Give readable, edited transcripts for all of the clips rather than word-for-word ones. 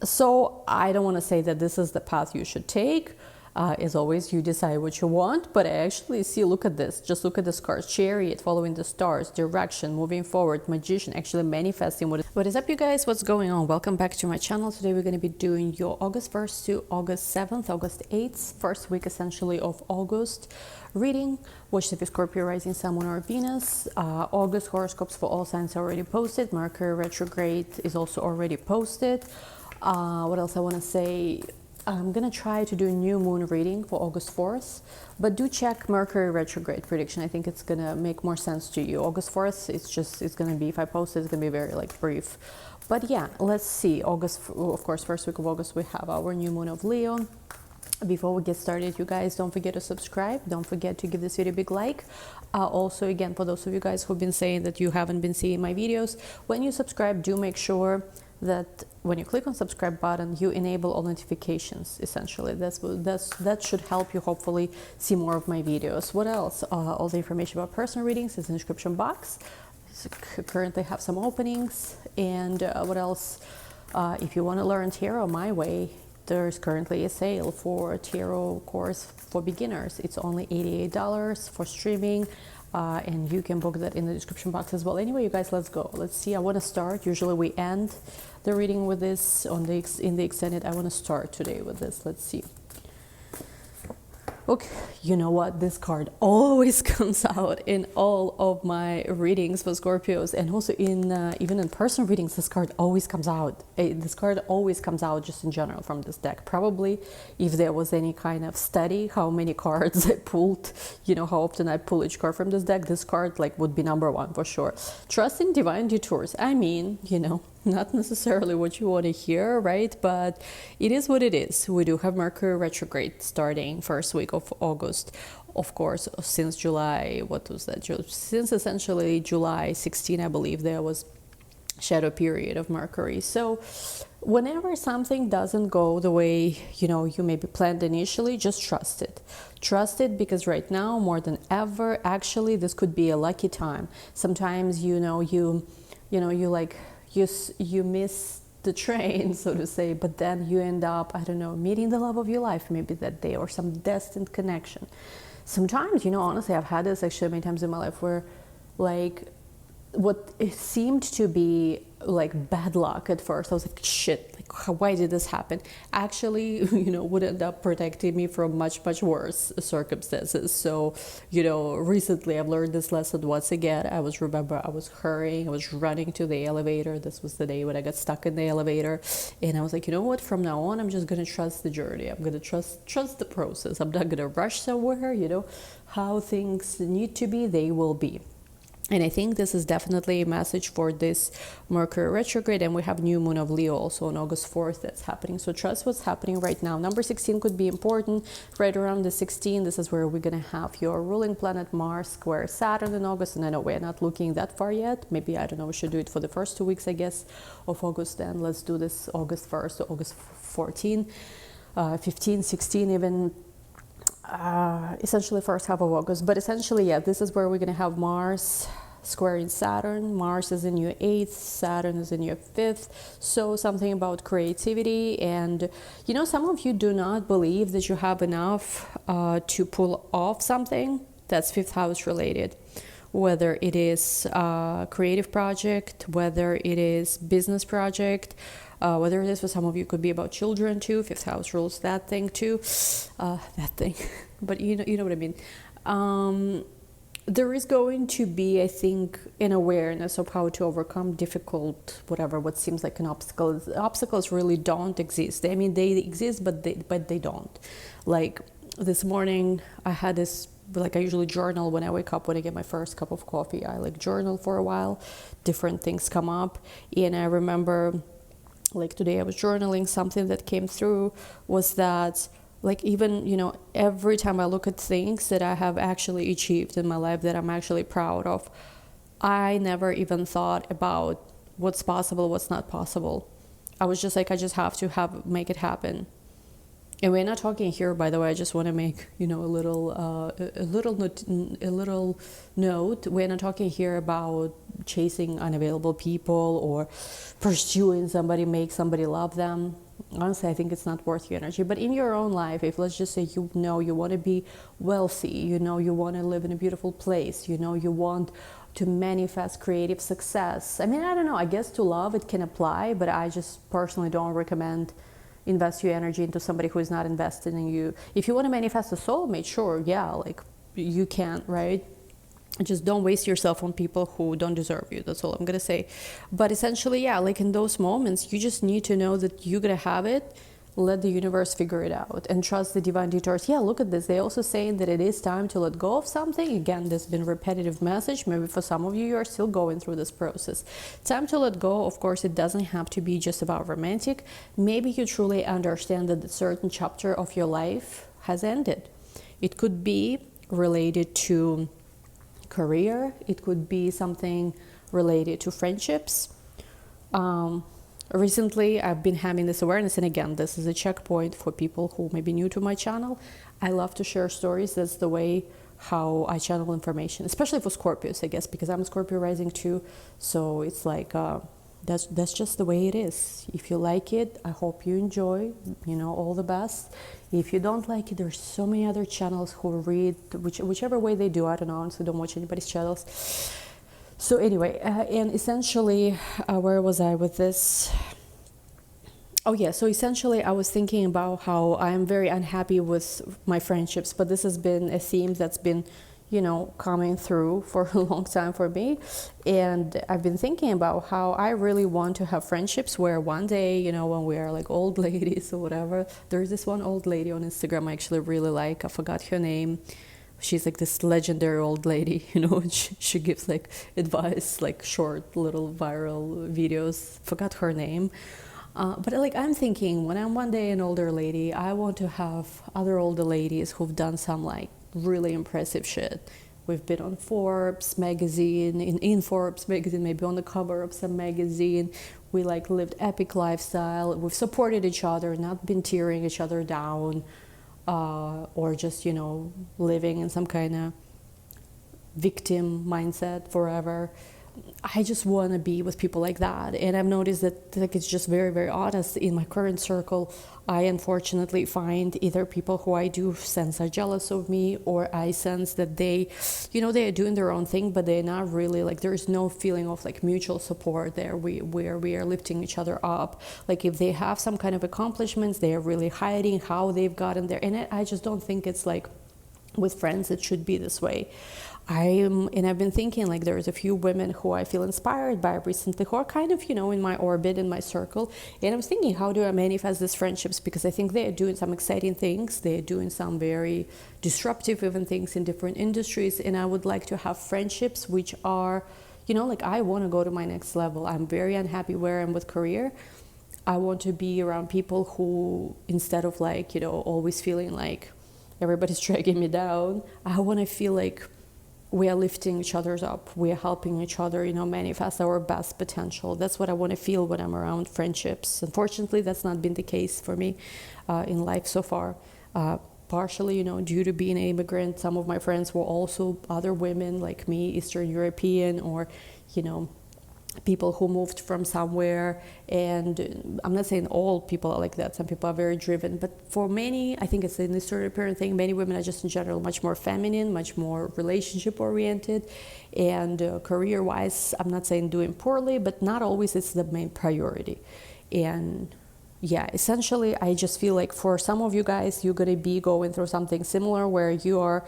So I don't want to say that this is the path you should take. As always, you decide what you want, but I actually see, look at this, just look at this card: Chariot, following the stars, direction, moving forward, Magician, actually manifesting. What is up, you guys? What's going on? Welcome back to my channel. Today we're going to be doing your August 1st to August 7th, August 8th, first week essentially of August reading. Watch if you're Scorpio, rising, Sun, Moon, or Venus. August horoscopes for all signs are already posted. Mercury retrograde is also already posted. What else I want to say? I'm gonna try to do a new moon reading for August 4th, but do check Mercury retrograde prediction. I think it's gonna make more sense to you. August 4th, it's gonna be, if I post it, it's gonna be very brief. But yeah, let's see. August, of course, first week of August, we have our new moon of Leo. Before we get started, you guys, don't forget to subscribe. Don't forget to give this video a big like. Also, again, for those of you guys who've been saying that you haven't been seeing my videos, when you subscribe, do make sure that when you click on subscribe button, you enable all notifications. Essentially, that should help you hopefully see more of my videos. What else? All the information about personal readings is in the description box. So currently have some openings. And what else? If you want to learn tarot my way, there's currently a sale for a tarot course for beginners. It's only $88 for streaming. And you can book that in the description box as well. Anyway, you guys, let's go. Let's see. I want to start. Usually we end the reading with this in the extended. I want to start today with this. Let's see. Okay, you know what? This card always comes out in all of my readings for Scorpios, and also in even in personal readings, this card always comes out. This card always comes out just in general from this deck. Probably if there was any kind of study, how many cards I pulled, you know, how often I pull each card from this deck, this card would be number one for sure. Trusting divine detours. I mean, you know, not necessarily what you want to hear, right? But it is what it is. We do have Mercury retrograde starting first week of August. Of course, since July, what was that? Since essentially July 16, I believe, there was shadow period of Mercury. So whenever something doesn't go the way, you know, you maybe planned initially, just trust it. Trust it, because right now, more than ever, actually, this could be a lucky time. Sometimes, you miss the train, so to say, but then you end up, I don't know, meeting the love of your life maybe that day, or some destined connection. Sometimes, you know, honestly, I've had this actually many times in my life where what it seemed to be bad luck at first, I was like, shit, why did this happen? Actually, you know, would end up protecting me from much worse circumstances. So, you know, recently I've learned this lesson once again. I was hurrying, I was running to the elevator. This was the day when I got stuck in the elevator, and I was like, you know what, from now on, I'm just gonna trust the journey. I'm gonna trust the process. I'm not gonna rush somewhere. You know, how things need to be, they will be. And I think this is definitely a message for this Mercury retrograde. And we have new moon of Leo also on August 4th that's happening. So trust what's happening right now. Number 16 could be important. Right around the 16, this is where we're going to have your ruling planet Mars square Saturn in August. And I know we're not looking that far yet. Maybe, I don't know, we should do it for the first 2 weeks, I guess, of August. Then let's do this August 1st to August 14, 15, 16 even. Essentially first half of August, but essentially, yeah, this is where we're going to have Mars squaring Saturn. Mars is in your 8th, Saturn is in your 5th, so something about creativity. And you know, some of you do not believe that you have enough to pull off something that's 5th house related, whether it is a creative project, whether it is business project, whether it is, for some of you, could be about children too. 5th house rules that thing too, but you know what I mean. There is going to be, I think, an awareness of how to overcome difficult, what seems like an obstacle. Obstacles really don't exist. I mean, they exist, but they don't. Like this morning, I had this, I usually journal when I wake up, when I get my first cup of coffee. I journal for a while, different things come up. And I remember, today I was journaling, something that came through was that, even, you know, every time I look at things that I have actually achieved in my life that I'm actually proud of, I never even thought about what's possible, what's not possible. I was just like, I just have to make it happen. And we're not talking here, by the way, I just want to make, you know, a little note. We're not talking here about chasing unavailable people or pursuing somebody, make somebody love them. honestly, I think it's not worth your energy. But in your own life, if let's just say you know you want to be wealthy, you know you want to live in a beautiful place, you know you want to manifest creative success. I mean, I don't know, I guess to love it can apply, but I just personally don't recommend invest your energy into somebody who is not invested in you. If you want to manifest a soulmate, sure, yeah, like you can, right? Just don't waste yourself on people who don't deserve you. That's all I'm gonna say. But essentially, yeah, like in those moments, you just need to know that you're gonna have it. Let the universe figure it out and trust the divine detours. Yeah, look at this. They also saying that it is time to let go of something. Again, this has been a repetitive message. Maybe for some of you, you're still going through this process. Time to let go. Of course, it doesn't have to be just about romantic. Maybe you truly understand that a certain chapter of your life has ended. It could be related to career. It could be something related to friendships. Recently, I've been having this awareness, and again, this is a checkpoint for people who may be new to my channel. I love to share stories. That's the way how I channel information, especially for Scorpios, I guess, because I'm a Scorpio rising too. So it's like, that's just the way it is. If you like it, I hope you enjoy, you know, all the best. If you don't like it, there's so many other channels who read, whichever way they do, I don't know, honestly, don't watch anybody's channels. So anyway, and essentially, where was I with this? Oh yeah, so essentially I was thinking about how I am very unhappy with my friendships, but this has been a theme that's been, you know, coming through for a long time for me. And I've been thinking about how I really want to have friendships where one day, you know, when we are like old ladies or whatever, there's this one old lady on Instagram I actually really like, I forgot her name. She's like this legendary old lady, you know, she gives like advice, like short little viral videos, forgot her name. But like I'm thinking when I'm one day an older lady, I want to have other older ladies who've done some like really impressive shit. We've been on Forbes magazine, in Forbes magazine, maybe on the cover of some magazine. We like lived epic lifestyle. We've supported each other, not been tearing each other down. Or just, you know, living in some kind of victim mindset forever. I just want to be with people like that. And I've noticed that like it's just very, very honest. In my current circle, I unfortunately find either people who I do sense are jealous of me, or I sense that they, you know, they are doing their own thing, but they're not really like, there is no feeling of like mutual support there where we are lifting each other up. Like if they have some kind of accomplishments, they are really hiding how they've gotten there. And I just don't think it's like with friends, it should be this way. And I've been thinking like there's a few women who I feel inspired by recently who are kind of, you know, in my orbit, in my circle. And I was thinking, how do I manifest these friendships? Because I think they're doing some exciting things. They're doing some very disruptive even things in different industries. And I would like to have friendships which are, you know, like I want to go to my next level. I'm very unhappy where I'm with career. I want to be around people who, instead of like, you know, always feeling like everybody's dragging me down, I want to feel like we are lifting each other up. We are helping each other, you know, manifest our best potential. That's what I want to feel when I'm around friendships. Unfortunately, that's not been the case for me in life so far. Partially, you know, due to being an immigrant, some of my friends were also other women like me, Eastern European, or, you know, people who moved from somewhere. And I'm not saying all people are like that. Some people are very driven, but for many, I think it's an Eastern European thing. Many women are just in general much more feminine, much more relationship oriented, and career-wise, I'm not saying doing poorly, but not always it's the main priority. And yeah, essentially, I just feel like for some of you guys, you're gonna be going through something similar where you are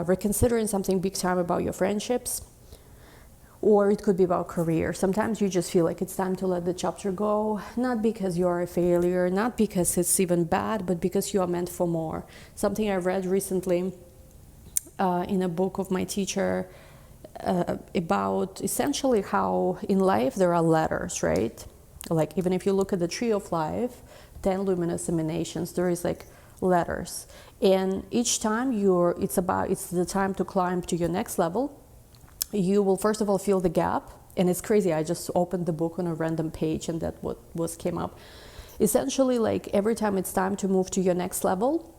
reconsidering something big time about your friendships. Or it could be about career. Sometimes you just feel like it's time to let the chapter go, not because you are a failure, not because it's even bad, but because you are meant for more. Something I read recently in a book of my teacher about essentially how in life there are letters, right? Like even if you look at the tree of life, 10 luminous emanations, there is like letters. And each time it's the time to climb to your next level. You will first of all feel the gap, and it's crazy. I just opened the book on a random page, and that what came up. Essentially, like every time it's time to move to your next level,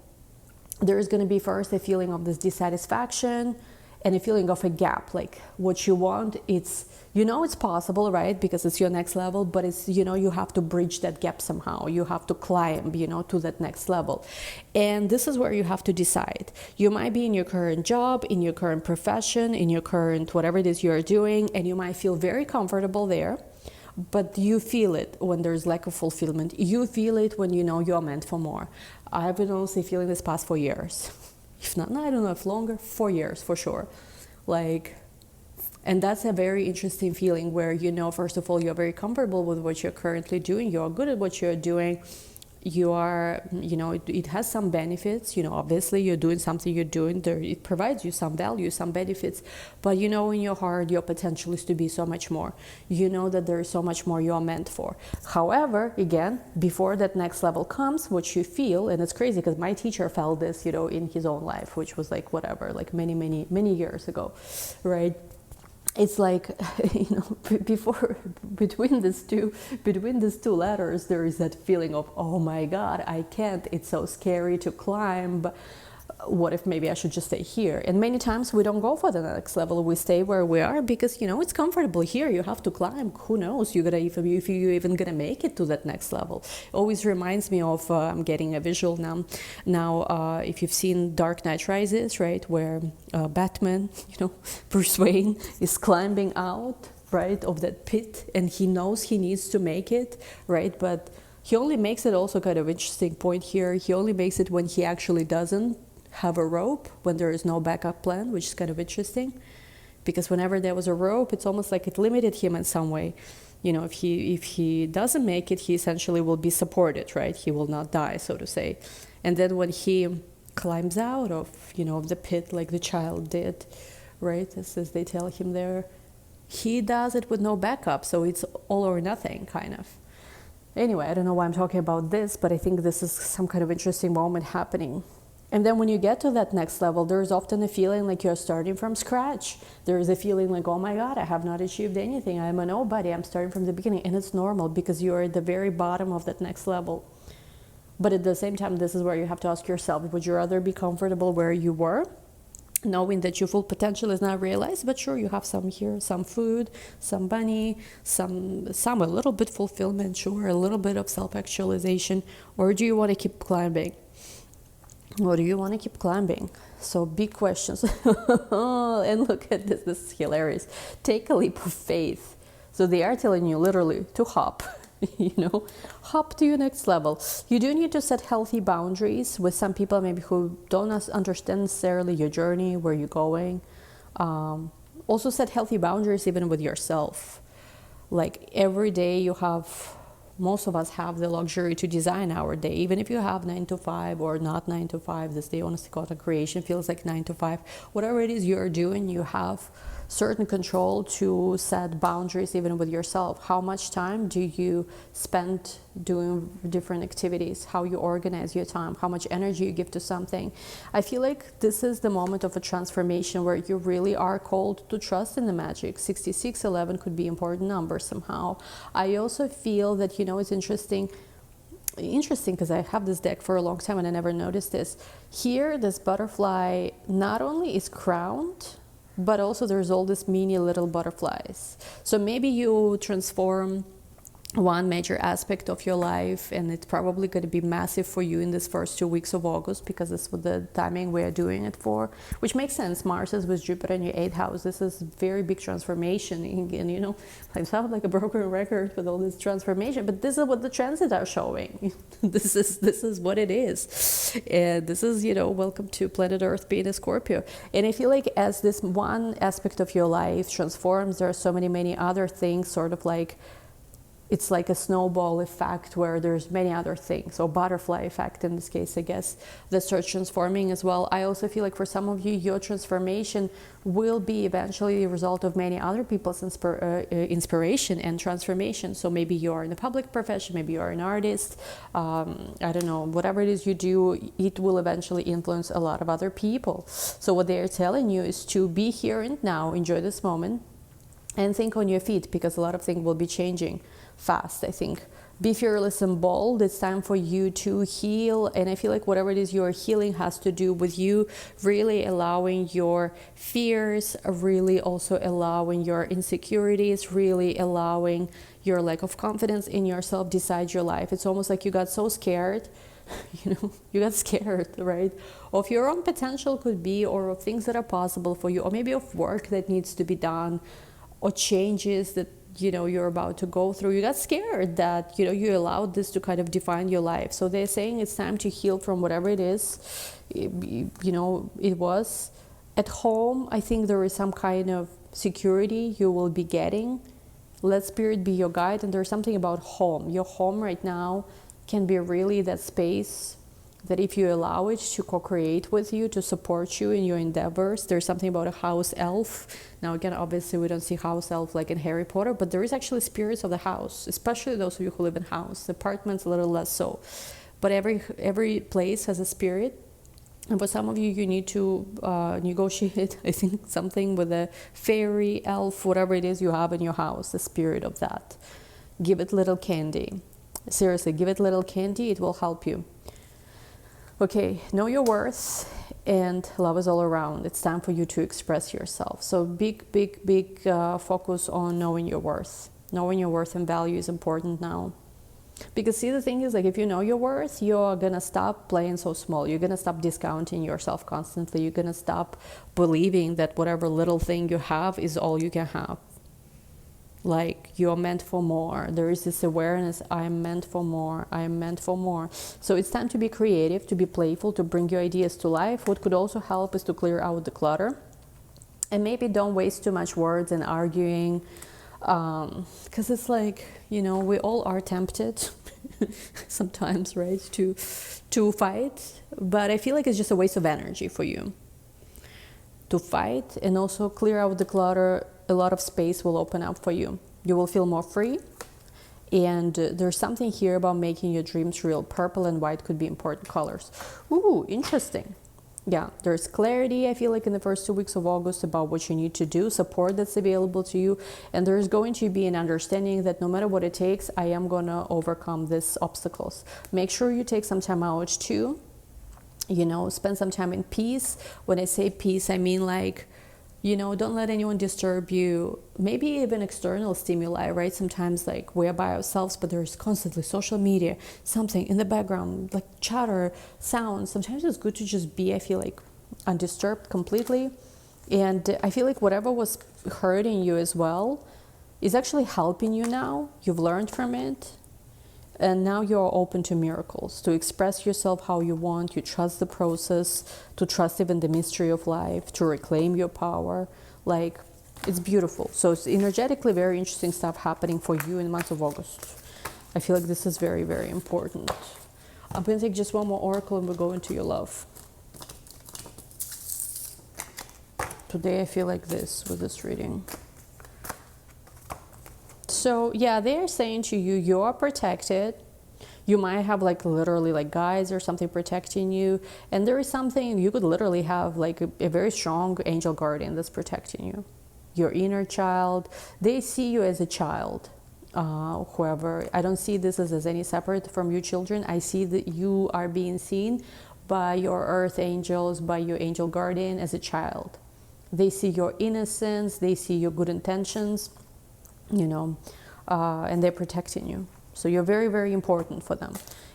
there is going to be first a feeling of this dissatisfaction, and a feeling of a gap, like what you want, it's, you know, it's possible, right? Because it's your next level, but it's, you know, you have to bridge that gap somehow. You have to climb, you know, to that next level. And this is where you have to decide. You might be in your current job, in your current profession, in your current whatever it is you're doing, and you might feel very comfortable there. But you feel it when there's lack of fulfillment. You feel it when you know you're meant for more. I've been honestly feeling this past 4 years. If not, I don't know if longer, 4 years for sure. Like, and that's a very interesting feeling where, you know, first of all, you're very comfortable with what you're currently doing. You're good at what you're doing. You are, you know, it has some benefits, you know, obviously you're doing something you're doing there, it provides you some value, some benefits, but you know in your heart your potential is to be so much more. You know that there is so much more you're meant for. However, again, before that next level comes, what you feel, and it's crazy because my teacher felt this, you know, in his own life, which was like whatever, like many years ago, right? It's like, you know, between these two letters, there is that feeling of, oh my God, I can't, it's so scary to climb. What if maybe I should just stay here? And many times we don't go for the next level. We stay where we are because, you know, it's comfortable here. You have to climb. Who knows? If you're even gonna make it to that next level. It always reminds me of, I'm getting a visual now. If you've seen Dark Knight Rises, right, where Batman, you know, Bruce Wayne is climbing out, right, of that pit, and he knows he needs to make it, right, but he only makes it, also kind of interesting point here, he only makes it when he actually doesn't have a rope, when there is no backup plan, which is kind of interesting, because whenever there was a rope, it's almost like it limited him in some way. You know, if he doesn't make it, he essentially will be supported, right? He will not die, so to say. And then when he climbs out of, you know, the pit like the child did, right, as they tell him there, he does it with no backup, so it's all or nothing, kind of. Anyway, I don't know why I'm talking about this, but I think this is some kind of interesting moment happening. And then when you get to that next level, there's often a feeling like you're starting from scratch. There is a feeling like, oh my God, I have not achieved anything. I'm a nobody. I'm starting from the beginning. And it's normal because you're at the very bottom of that next level. But at the same time, this is where you have to ask yourself, would you rather be comfortable where you were, knowing that your full potential is not realized, but sure, you have some here, some food, some money, some a little bit fulfillment, sure, a little bit of self-actualization, or do you want to keep climbing? Or do you want to keep climbing? So big questions. And look at this is hilarious. Take a leap of faith. So they are telling you literally to hop, you know, hop to your next level. You do need to set healthy boundaries with some people maybe who don't understand necessarily your journey, where you're going. Also set healthy boundaries even with yourself. Like every day you have, most of us have the luxury to design our day, even if you have 9 to 5 or not 9 to 5. This day, honestly, content creation feels like 9 to 5. Whatever it is you're doing, you have certain control to set boundaries even with yourself. How much time do you spend doing different activities? How you organize your time? How much energy you give to something? I feel like this is the moment of a transformation where you really are called to trust in the magic. 6611 could be an important number somehow. I also feel that, you know, it's interesting because I have this deck for a long time and I never noticed this. Here, this butterfly not only is crowned, but also there's all these mini little butterflies. So maybe you transform one major aspect of your life, and it's probably going to be massive for you in this first 2 weeks of August, because that's what the timing we are doing it for, which makes sense. Mars is with Jupiter in your 8th house. This is very big transformation, and you know, I sound like a broken record with all this transformation, but this is what the transits are showing. this is what it is, and this is, you know, welcome to planet Earth being a Scorpio. And I feel like as this one aspect of your life transforms, there are so many other things, sort of like, it's like a snowball effect where there's many other things, or butterfly effect in this case, I guess, that starts transforming as well. I also feel like for some of you, your transformation will be eventually the result of many other people's inspiration and transformation. So maybe you're in the public profession, maybe you're an artist, I don't know, whatever it is you do, it will eventually influence a lot of other people. So what they're telling you is to be here and now, enjoy this moment, and think on your feet, because a lot of things will be changing fast, I think. Be fearless and bold. It's time for you to heal. And I feel like whatever it is you're healing has to do with you really allowing your fears, really also allowing your insecurities, really allowing your lack of confidence in yourself decide your life. It's almost like you got so scared, you got scared, right? Of your own potential could be, or of things that are possible for you, or maybe of work that needs to be done, or changes that you're about to go through. You got scared that you allowed this to kind of define your life. So they're saying it's time to heal from whatever it is. It was at home. I think there is some kind of security you will be getting. Let spirit be your guide. And there's something about home. Your home right now can be really that space that if you allow it to co-create with you, to support you in your endeavors. There's something about a house elf. Now again, obviously we don't see house elf like in Harry Potter, but there is actually spirits of the house, especially those of you who live in house. Apartments a little less so. But every place has a spirit. And for some of you, you need to negotiate, I think, something with a fairy, elf, whatever it is you have in your house, the spirit of that. Give it little candy. Seriously, give it little candy, it will help you. Okay, know your worth, and love is all around. It's time for you to express yourself. So big focus on knowing your worth. Knowing your worth and value is important now. Because see, the thing is, like, if you know your worth, you're gonna stop playing so small. You're gonna stop discounting yourself constantly. You're gonna stop believing that whatever little thing you have is all you can have. Like, you're meant for more. There is this awareness, I'm meant for more, I'm meant for more. So it's time to be creative, to be playful, to bring your ideas to life. What could also help is to clear out the clutter. And maybe don't waste too much words and arguing. Because it's like, we all are tempted sometimes, right, to fight. But I feel like it's just a waste of energy for you to fight. And also clear out the clutter. A lot of space will open up for you. You will feel more free. And there's something here about making your dreams real. Purple and white could be important colors. Ooh, interesting. Yeah, there's clarity, I feel like, in the first 2 weeks of August about what you need to do, support that's available to you. And there's going to be an understanding that no matter what it takes, I am going to overcome these obstacles. Make sure you take some time out too. Spend some time in peace. When I say peace, I mean like, don't let anyone disturb you. Maybe even external stimuli, right? Sometimes like we're by ourselves, but there's constantly social media, something in the background, like chatter, sounds. Sometimes it's good to just be, I feel like, undisturbed completely. And I feel like whatever was hurting you as well is actually helping you now. You've learned from it. And now you're open to miracles, to express yourself how you want. You trust the process, to trust even the mystery of life, to reclaim your power. Like, it's beautiful. So it's energetically very interesting stuff happening for you in the month of August. I feel like this is very, very important. I'm going to take just one more oracle and we'll go into your love. Today I feel like this with this reading. So yeah, they're saying to you, you are protected. You might have like literally like guides or something protecting you. And there is something, you could literally have like a very strong angel guardian that's protecting you. Your inner child, they see you as a child. Whoever, I don't see this as any separate from you children. I see that you are being seen by your earth angels, by your angel guardian as a child. They see your innocence, they see your good intentions. And they're protecting you. So you're very, very important for them.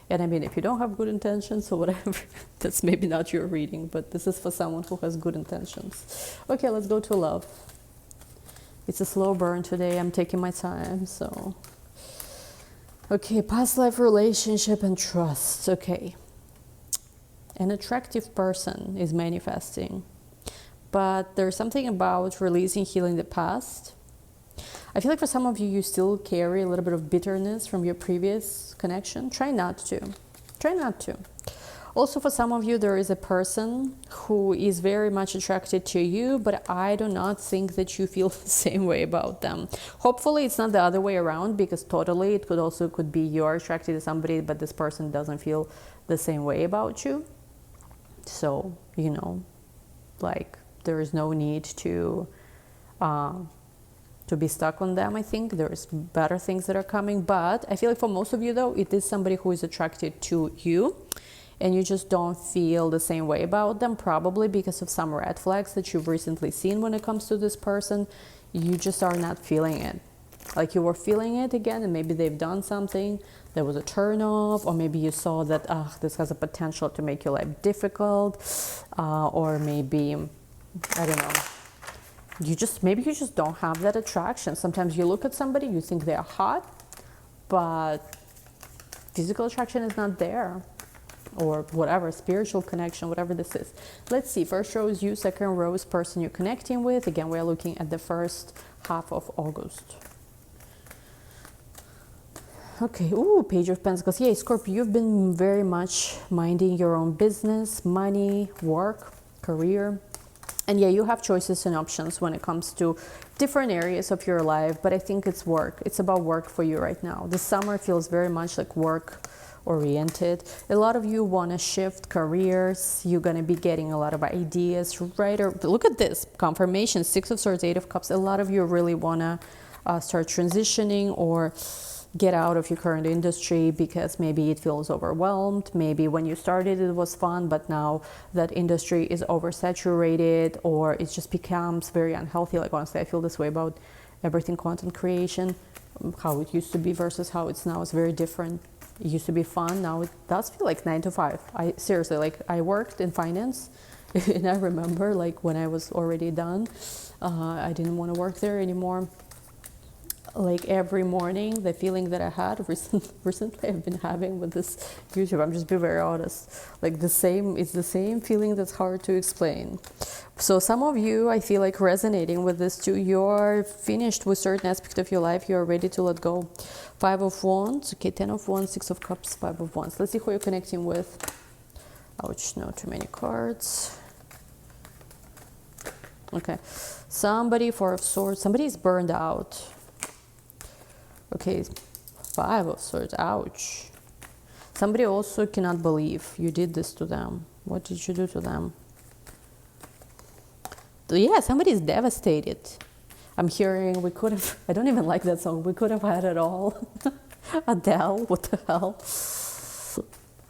And I mean, if you don't have good intentions or whatever, that's maybe not your reading, but this is for someone who has good intentions. Okay, let's go to love. It's a slow burn today. I'm taking my time, so. Okay, past life relationship and trust. Okay. An attractive person is manifesting, but there's something about releasing, healing the past. I feel like for some of you, you still carry a little bit of bitterness from your previous connection. Try not to. Try not to. Also, for some of you, there is a person who is very much attracted to you, but I do not think that you feel the same way about them. Hopefully, it's not the other way around, because totally it could be you're attracted to somebody, but this person doesn't feel the same way about you. So, like, there is no need to to be stuck on them. I think there's better things that are coming, but I feel like for most of you though, it is somebody who is attracted to you, and you just don't feel the same way about them, probably because of some red flags that you've recently seen when it comes to this person. You just are not feeling it. Like you were feeling it again, and maybe they've done something, there was a turn off, or maybe you saw that this has a potential to make your life difficult, or maybe, I don't know, maybe you just don't have that attraction. Sometimes you look at somebody, you think they're hot, but physical attraction is not there, or whatever, spiritual connection, whatever this is. Let's see, first row is you, second row is person you're connecting with. Again, we're looking at the first half of August. Okay, ooh, Page of Pentacles. Yeah, Scorpio, you've been very much minding your own business, money, work, career. And yeah, you have choices and options when it comes to different areas of your life, but I think it's work. It's about work for you right now. The summer feels very much like work oriented. A lot of you want to shift careers. You're going to be getting a lot of ideas, right? Or look at this confirmation, Six of Swords, Eight of Cups. A lot of you really want to start transitioning or get out of your current industry because maybe it feels overwhelmed. Maybe when you started it was fun, but now that industry is oversaturated, or it just becomes very unhealthy. Like honestly, I feel this way about everything content creation. How it used to be versus how it's now is very different. It used to be fun. Now it does feel like 9 to 5. I seriously, like I worked in finance and I remember like when I was already done, I didn't want to work there anymore. Like every morning, the feeling that I had recently I've been having with this YouTube, I'm just being very honest, like it's the same feeling that's hard to explain. So some of you, I feel like resonating with this too. You're finished with certain aspect of your life. You're ready to let go. 5 of Wands, okay, 10 of Wands, 6 of Cups, 5 of Wands. Let's see who you're connecting with. Ouch, no, too many cards. Okay, somebody, 4 of Swords, somebody is burned out. Okay, 5 of Swords, ouch. Somebody also cannot believe you did this to them. What did you do to them? Yeah, somebody is devastated. I'm hearing we could have, I don't even like that song, we could have had it all. Adele, what the hell?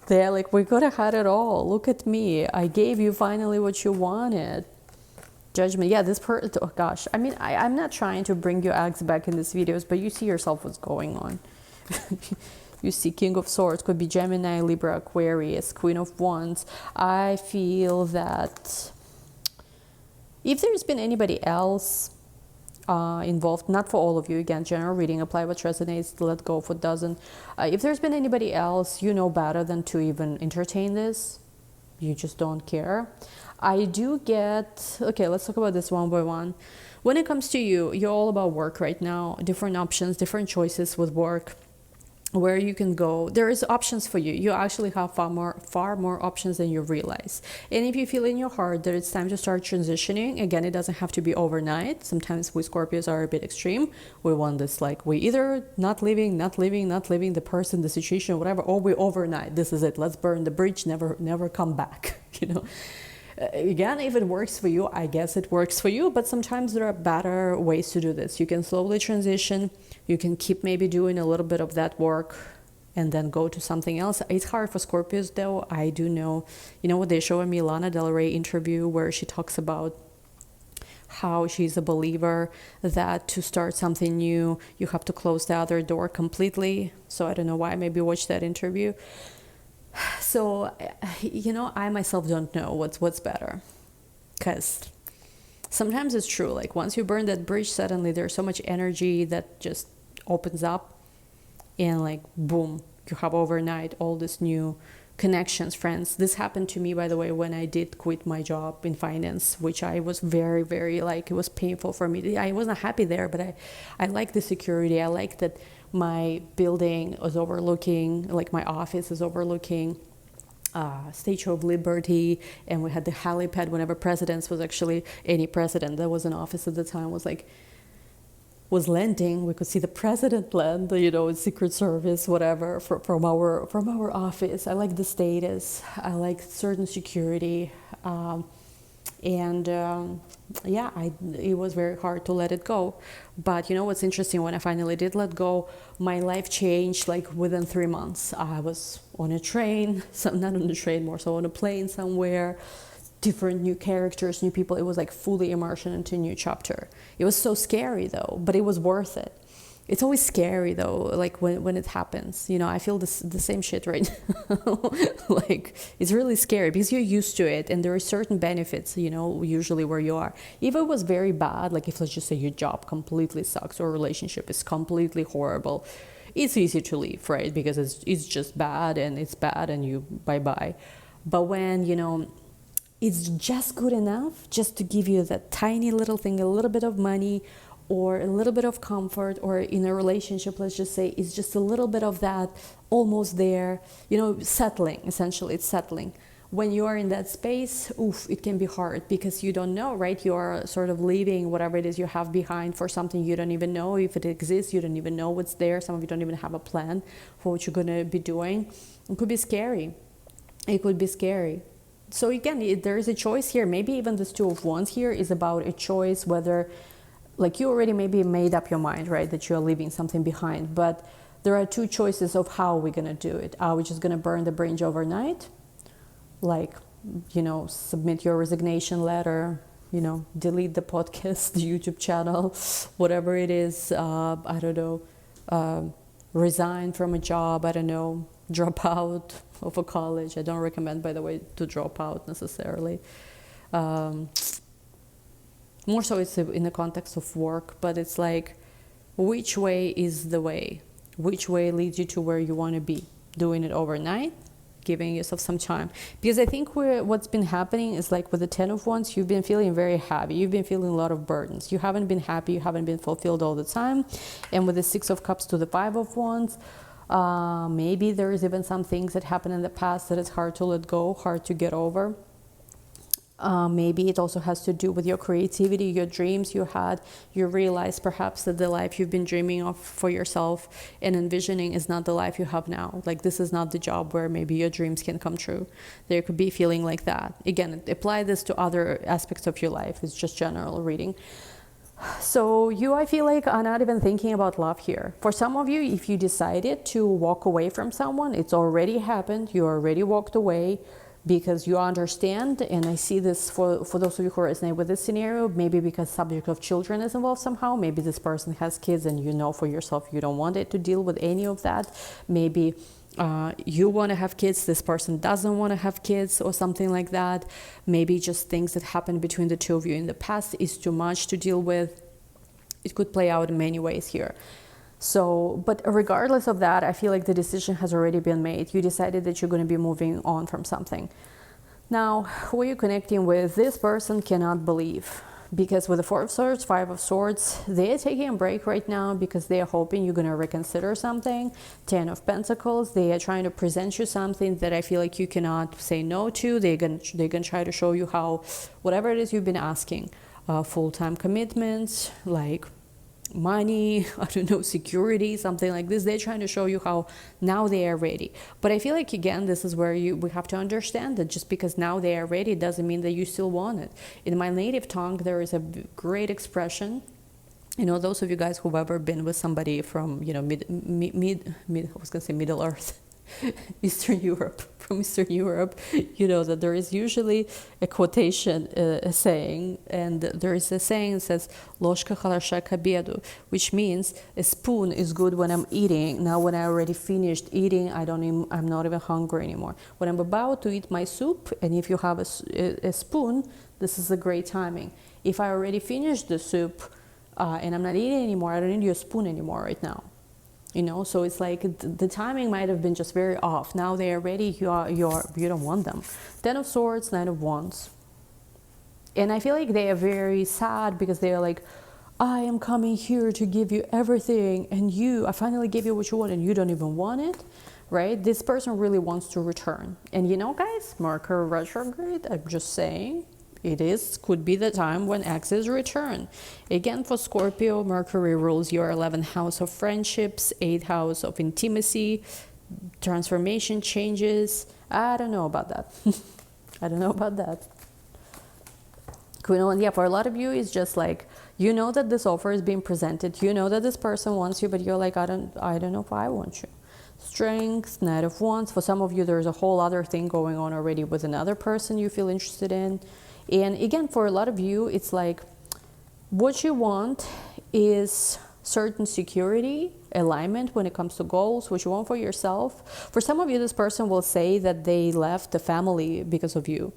They're like, we could have had it all. Look at me. I gave you finally what you wanted. Judgment. Yeah, this person, oh gosh. I mean, I'm not trying to bring your eggs back in these videos, but you see yourself what's going on. You see King of Swords, could be Gemini, Libra, Aquarius, Queen of Wands. I feel that if there's been anybody else involved, not for all of you, again, general reading, apply what resonates, let go of what doesn't. If there's been anybody else, you know better than to even entertain this. You just don't care. I do get, okay, let's talk about this one by one. When it comes to you, you're all about work right now, different options, different choices with work, where you can go. There is options for you. You actually have far more options than you realize. And if you feel in your heart that it's time to start transitioning, again, it doesn't have to be overnight. Sometimes we Scorpios are a bit extreme. We want this, like, we either not leaving the person, the situation, whatever, or we overnight. This is it. Let's burn the bridge, never come back, you know. Again, if it works for you, I guess it works for you, but sometimes there are better ways to do this. You can slowly transition. You can keep maybe doing a little bit of that work and then go to something else. It's hard for Scorpios though. I do know, you know what, they show a Lana Del Rey interview where she talks about how she's a believer that to start something new, you have to close the other door completely. So I don't know why, maybe watch that interview. So, you know, I myself don't know what's better, because sometimes it's true. Like once you burn that bridge, suddenly there's so much energy that just opens up, and like boom, you have overnight all this new connections, friends. This happened to me, by the way, when I did quit my job in finance, which I was very, very, like, it was painful for me. I wasn't happy there, but I like the security. I like that my building was overlooking, like my office is overlooking Statue of Liberty, and we had the helipad whenever presidents was actually, any president that was in office at the time was landing, we could see the president land, you know, Secret Service, whatever, from our office. I like the status. I like certain security. And yeah, it was very hard to let it go. But you know what's interesting, when I finally did let go, my life changed like within 3 months. I was on a train, not on a train, more so on a plane somewhere, different new characters, new people. It was like fully immersion into a new chapter. It was so scary though, but it was worth it. It's always scary though, like when it happens. You know, I feel the same shit right now. Like, it's really scary because you're used to it, and there are certain benefits, you know, usually where you are. If it was very bad, like if let's just say your job completely sucks or a relationship is completely horrible, it's easy to leave, right? Because it's just bad, and it's bad, and you bye-bye. But when, you know, it's just good enough just to give you that tiny little thing, a little bit of money, or a little bit of comfort, or in a relationship, let's just say, it's just a little bit of that, almost there, you know, settling, essentially, it's settling. When you are in that space, oof, it can be hard because you don't know, right? You are sort of leaving whatever it is you have behind for something you don't even know if it exists. You don't even know what's there. Some of you don't even have a plan for what you're going to be doing. It could be scary. It could be scary. So again, there is a choice here. Maybe even this Two of Wands here is about a choice, whether, like, you already maybe made up your mind, right, that you're leaving something behind. But there are two choices of how we're going to do it. Are we just going to burn the bridge overnight? Like, you know, submit your resignation letter, you know, delete the podcast, the YouTube channel, whatever it is, I don't know, resign from a job, I don't know, drop out of a college. I don't recommend, by the way, to drop out necessarily. More so it's in the context of work, but it's like, which way is the way? Which way leads you to where you want to be? Doing it overnight, giving yourself some time. Because I think what's been happening is, like, with the Ten of Wands, you've been feeling very heavy. You've been feeling a lot of burdens. You haven't been happy. You haven't been fulfilled all the time. And with the Six of Cups to the Five of Wands, maybe there is even some things that happened in the past that it's hard to let go, hard to get over. Maybe it also has to do with your creativity, your dreams you had. You realize perhaps that the life you've been dreaming of for yourself and envisioning is not the life you have now. Like, this is not the job where maybe your dreams can come true. There could be feeling like that. Again, apply this to other aspects of your life. It's just general reading. So you, I feel like, are not even thinking about love here. For some of you, if you decided to walk away from someone, it's already happened. You already walked away, because you understand, and I see this for those of you who resonate with this scenario, maybe because subject of children is involved somehow. Maybe this person has kids and you know for yourself you don't want it to deal with any of that. Maybe you want to have kids, this person doesn't want to have kids, or something like that. Maybe just things that happened between the two of you in the past is too much to deal with. It could play out in many ways here. So, but regardless of that, I feel like the decision has already been made. You decided that you're going to be moving on from something. Now, who are you connecting with? This person cannot believe, because with the Four of Swords, Five of Swords, they're taking a break right now because they are hoping you're going to reconsider something. Ten of Pentacles, they are trying to present you something that I feel like you cannot say no to. They're going to try to show you how, whatever it is you've been asking, full-time commitments, like money, I don't know, security, something like this. They're trying to show you how now they are ready. But I feel like, again, this is where we have to understand that just because now they are ready doesn't mean that you still want it. In my native tongue, there is a great expression. You know, those of you guys who've ever been with somebody from, you know, I was gonna say Middle Earth, Eastern Europe, from Eastern Europe, you know that there is usually a quotation, a saying, and there is a saying that says "Ложка хороша к обеду," which means a spoon is good when I'm eating. Now, when I already finished eating, I'm not even hungry anymore. When I'm about to eat my soup, and if you have a spoon, this is a great timing. If I already finished the soup and I'm not eating anymore, I don't need your spoon anymore right now. You know, so it's like the timing might have been just very off. Now they are ready. You don't want them. Ten of Swords, Nine of Wands, and I feel like they are very sad because they are like, I am coming here to give you everything, and I finally gave you what you want, and you don't even want it, right? This person really wants to return, and you know, guys, Mercury retrograde. I'm just saying. Could be the time when exes return. Again, for Scorpio, Mercury rules your 11th house of friendships, 8th house of intimacy, transformation, changes. I don't know about that. I don't know about that. And yeah, for a lot of you, it's just like, you know that this offer is being presented, you know that this person wants you, but you're like, I don't know if I want you. Strength, Knight of Wands. For some of you, there's a whole other thing going on already with another person you feel interested in. And again, for a lot of you, it's like, what you want is certain security, alignment when it comes to goals, what you want for yourself. For some of you, this person will say that they left the family because of you.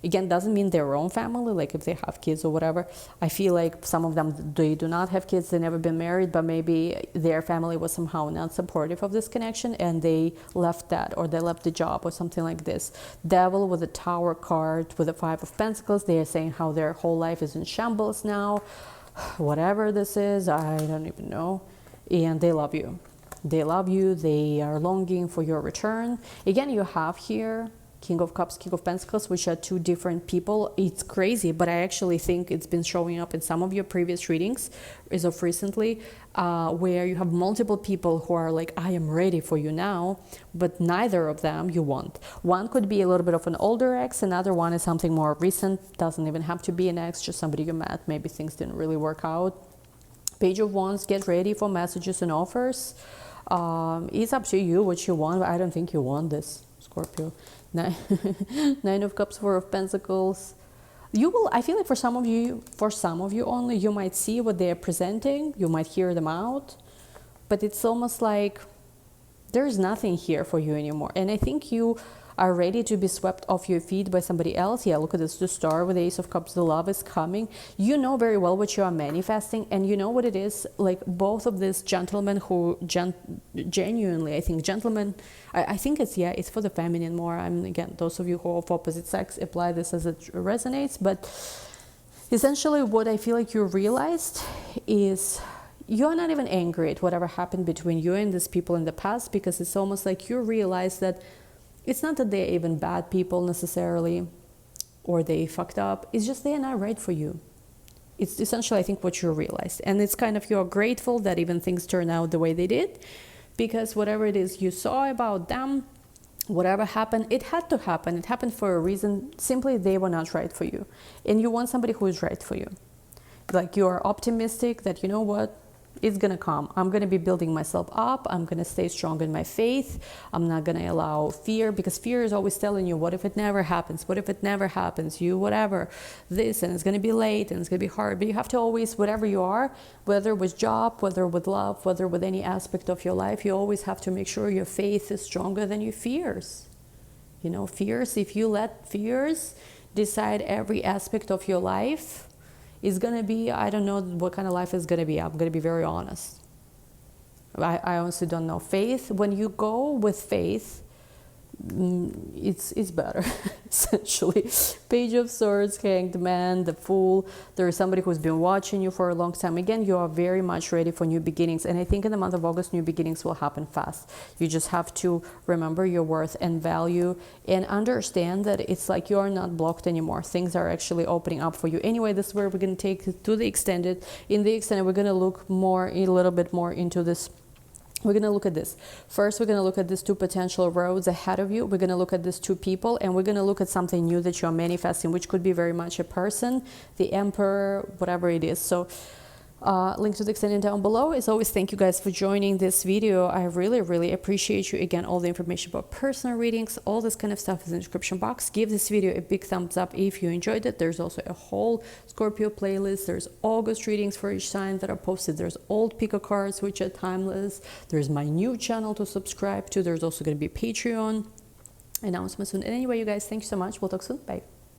Again, doesn't mean their own family, like if they have kids or whatever. I feel like some of them, they do not have kids, they've never been married, but maybe their family was somehow not supportive of this connection and they left that, or they left the job or something like this. Devil with a Tower card, with a 5 of Pentacles, they are saying how their whole life is in shambles now. Whatever this is, I don't even know. And they love you. They love you, they are longing for your return. Again, you have here King of Cups, King of Pentacles, which are two different people. It's crazy, but I actually think it's been showing up in some of your previous readings as of recently, where you have multiple people who are like, I am ready for you now, but neither of them you want. One could be a little bit of an older ex, another one is something more recent, doesn't even have to be an ex, just somebody you met, maybe things didn't really work out. Page of Wands, get ready for messages and offers. It's up to you what you want, but I don't think you want this, Scorpio. Nine of Cups, 4 of Pentacles. You will, I feel like for some of you only, you might see what they're presenting, you might hear them out, but it's almost like there's nothing here for you anymore. And I think you are ready to be swept off your feet by somebody else. Yeah, look at this, the Star with the Ace of Cups, the love is coming. You know very well what you are manifesting, and you know what it is. Like both of these gentlemen who genuinely, I think gentlemen, I think it's, yeah, it's for the feminine more. Again, those of you who are of opposite sex, apply this as it resonates. But essentially what I feel like you realized is you're not even angry at whatever happened between you and these people in the past, because it's almost like you realize that it's not that they're even bad people necessarily, or they fucked up. It's just they're not right for you. It's essentially, I think, what you realized. And it's kind of, you're grateful that even things turned out the way they did, because whatever it is you saw about them, whatever happened, it had to happen. It happened for a reason. Simply, they were not right for you. And you want somebody who is right for you. Like, you are optimistic that, you know what, it's gonna come. I'm gonna be building myself up. I'm gonna stay strong in my faith. I'm not gonna allow fear, because fear is always telling you, what if it never happens? What if it never happens? You whatever, this, and it's gonna be late and it's gonna be hard. But you have to always, whatever you are, whether with job, whether with love, whether with any aspect of your life, you always have to make sure your faith is stronger than your fears. You know, fears, if you let fears decide every aspect of your life, it's going to be, I don't know what kind of life it's going to be. I'm going to be very honest. I honestly don't know. Faith, when you go with faith, it's better, essentially. Page of Swords, Hanged Man, the Fool. There is somebody who's been watching you for a long time. Again, you are very much ready for new beginnings. And I think in the month of August, new beginnings will happen fast. You just have to remember your worth and value and understand that it's like you are not blocked anymore. Things are actually opening up for you. Anyway, this is where we're going to take it to the extended. In the extended, we're going to look a little bit more into this. We're going to look at this. First, we're going to look at these two potential roads ahead of you. We're going to look at these two people, and we're going to look at something new that you're manifesting, which could be very much a person, the Emperor, whatever it is. So link to the extended down below. As always, thank you guys for joining this video. I really, really appreciate you. Again, all the information about personal readings, all this kind of stuff is in the description box. Give this video a big thumbs up if you enjoyed it. There's also a whole Scorpio playlist. There's August readings for each sign that are posted. There's old pico cards, which are timeless. There's my new channel to subscribe to. There's also going to be Patreon announcements soon. And anyway, you guys, thank you so much. We'll talk soon. Bye.